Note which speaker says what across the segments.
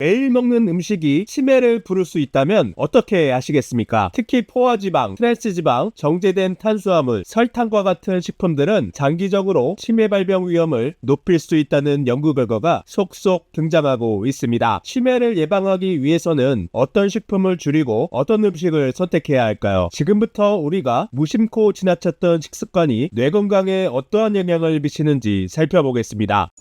Speaker 1: 매일 먹는 음식이 치매를 부를 수 있다면 어떻게 아시겠습니까? 특히 포화지방, 트랜스지방, 정제된 탄수화물, 설탕과 같은 식품들은 장기적으로 치매 발병 위험을 높일 수 있다는 연구 결과가 속속 등장하고 있습니다. 치매를 예방하기 위해서는 어떤 식품을 줄이고 어떤 음식을 선택해야 할까요? 지금부터 우리가 무심코 지나쳤던 식습관이 뇌 건강에 어떠한 영향을 미치는지 살펴보겠습니다.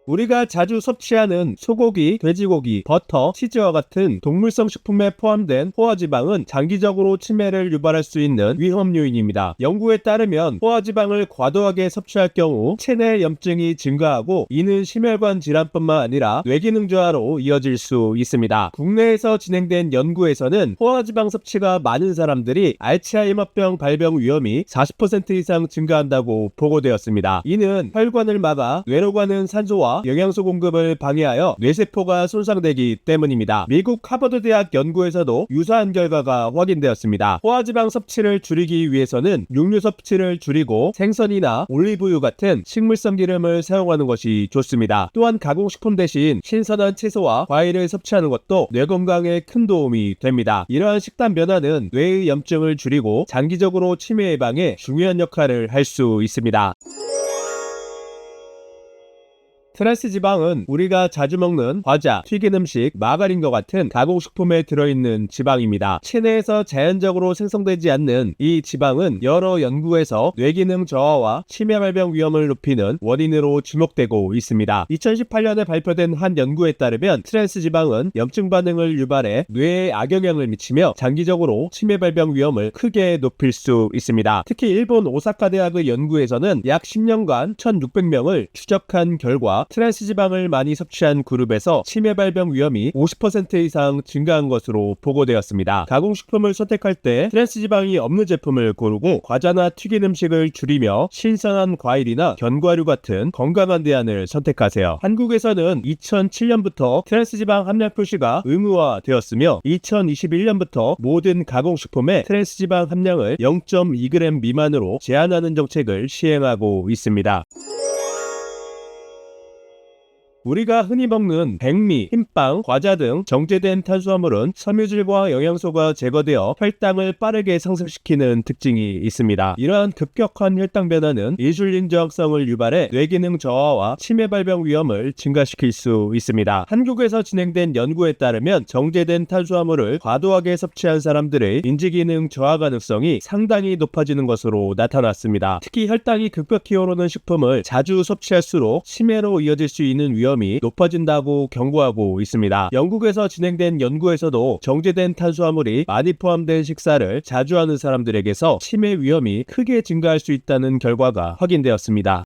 Speaker 1: 우리가 자주 섭취하는 소고기, 돼지고기, 버터, 치즈와 같은 동물성 식품에 포함된 포화지방은 장기적으로 치매를 유발할 수 있는 위험 요인입니다. 연구에 따르면 포화지방을 과도하게 섭취할 경우 체내 염증이 증가하고 이는 심혈관 질환뿐만 아니라 뇌기능 저하로 이어질 수 있습니다. 국내에서 진행된 연구에서는 포화지방 섭취가 많은 사람들이 알츠하이머병 발병 위험이 40% 이상 증가한다고 보고되었습니다. 이는 혈관을 막아 뇌로 가는 산소와 영양소 공급을 방해하여 뇌세포가 손상되기 때문입니다. 미국 하버드 대학 연구에서도 유사한 결과가 확인되었습니다. 포화지방 섭취를 줄이기 위해서는 육류 섭취를 줄이고 생선이나 올리브유 같은 식물성 기름을 사용하는 것이 좋습니다. 또한 가공식품 대신 신선한 채소와 과일을 섭취하는 것도 뇌 건강에 큰 도움이 됩니다. 이러한 식단 변화는 뇌의 염증을 줄이고 장기적으로 치매 예방에 중요한 역할을 할 수 있습니다. 트랜스지방은 우리가 자주 먹는 과자, 튀긴 음식, 마가린과 같은 가공식품에 들어있는 지방입니다. 체내에서 자연적으로 생성되지 않는 이 지방은 여러 연구에서 뇌기능 저하와 치매 발병 위험을 높이는 원인으로 지목되고 있습니다. 2018년에 발표된 한 연구에 따르면 트랜스지방은 염증 반응을 유발해 뇌에 악영향을 미치며 장기적으로 치매 발병 위험을 크게 높일 수 있습니다. 특히 일본 오사카 대학의 연구에서는 약 10년간 1,600명을 추적한 결과 트랜스지방을 많이 섭취한 그룹에서 치매 발병 위험이 50% 이상 증가한 것으로 보고되었습니다. 가공식품을 선택할 때 트랜스지방이 없는 제품을 고르고 과자나 튀긴 음식을 줄이며 신선한 과일이나 견과류 같은 건강한 대안을 선택하세요. 한국에서는 2007년부터 트랜스지방 함량 표시가 의무화되었으며 2021년부터 모든 가공식품의 트랜스지방 함량을 0.2g 미만으로 제한하는 정책을 시행하고 있습니다. 우리가 흔히 먹는 백미, 흰빵, 과자 등 정제된 탄수화물은 섬유질과 영양소가 제거되어 혈당을 빠르게 상승시키는 특징이 있습니다. 이러한 급격한 혈당 변화는 인슐린 저항성을 유발해 뇌기능 저하와 치매 발병 위험을 증가시킬 수 있습니다. 한국에서 진행된 연구에 따르면 정제된 탄수화물을 과도하게 섭취한 사람들의 인지기능 저하 가능성이 상당히 높아지는 것으로 나타났습니다. 특히 혈당이 급격히 오르는 식품을 자주 섭취할수록 치매로 이어질 수 있는 위험이 높아진다고 경고하고 있습니다. 영국에서 진행된 연구에서도 정제된 탄수화물이 많이 포함된 식사를 자주 하는 사람들에게서 치매 위험이 크게 증가할 수 있다는 결과가 확인되었습니다.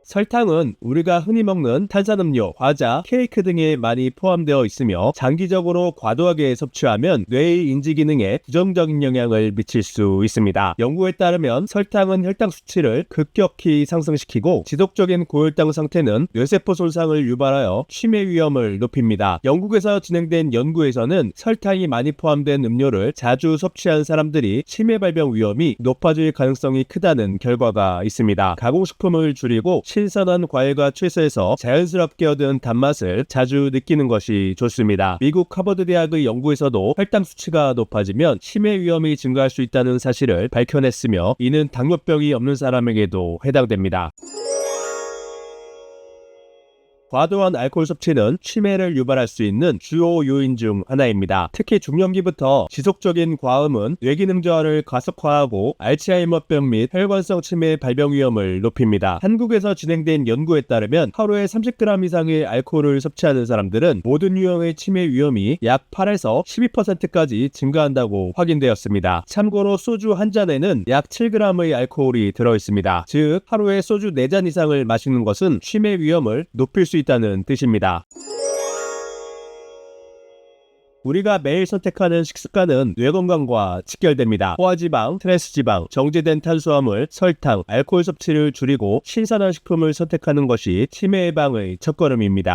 Speaker 1: 설탕은 우리가 흔히 먹는 탄산음료, 과자, 케이크 등에 많이 포함되어 있으며 장기적으로 과도하게 섭취하면 뇌의 인지 기능에 부정적인 영향을 미칠 수 있습니다. 연구에 따르면 설탕은 혈당 수치를 급격히 상승시키고 지속적인 고혈당 상태는 뇌세포 손상을 유발하여 치매 위험을 높입니다. 영국에서 진행된 연구에서는 설탕이 많이 포함된 음료를 자주 섭취한 사람들이 치매 발병 위험이 높아질 가능성이 크다는 결과가 있습니다. 가공식품을 줄이고 신선한 과일과 채소에서 자연스럽게 얻은 단맛을 자주 느끼는 것이 좋습니다. 미국 하버드 대학의 연구에서도 혈당 수치가 높아지면 치매 위험이 증가할 수 있다는 사실을 밝혀냈으며 이는 당뇨병이 없는 사람에게도 해당됩니다. 과도한 알코올 섭취는 치매를 유발할 수 있는 주요 요인 중 하나입니다. 특히 중년기부터 지속적인 과음은 뇌기능 저하를 가속화하고 알츠하이머병 및 혈관성 치매 발병 위험을 높입니다. 한국에서 진행된 연구에 따르면 하루에 30g 이상의 알코올을 섭취하는 사람들은 모든 유형의 치매 위험이 약 8에서 12%까지 증가한다고 확인되었습니다. 참고로 소주 한 잔에는 약 7g의 알코올이 들어있습니다. 즉 하루에 소주 4잔 이상을 마시는 것은 치매 위험을 높일 수 있다는 뜻입니다. 우리가 매일 선택하는 식습관은 뇌 건강과 직결됩니다. 포화지방, 트랜스지방, 정제된 탄수화물, 설탕, 알코올 섭취를 줄이고 신선한 식품을 선택하는 것이 치매 예방의 첫걸음입니다.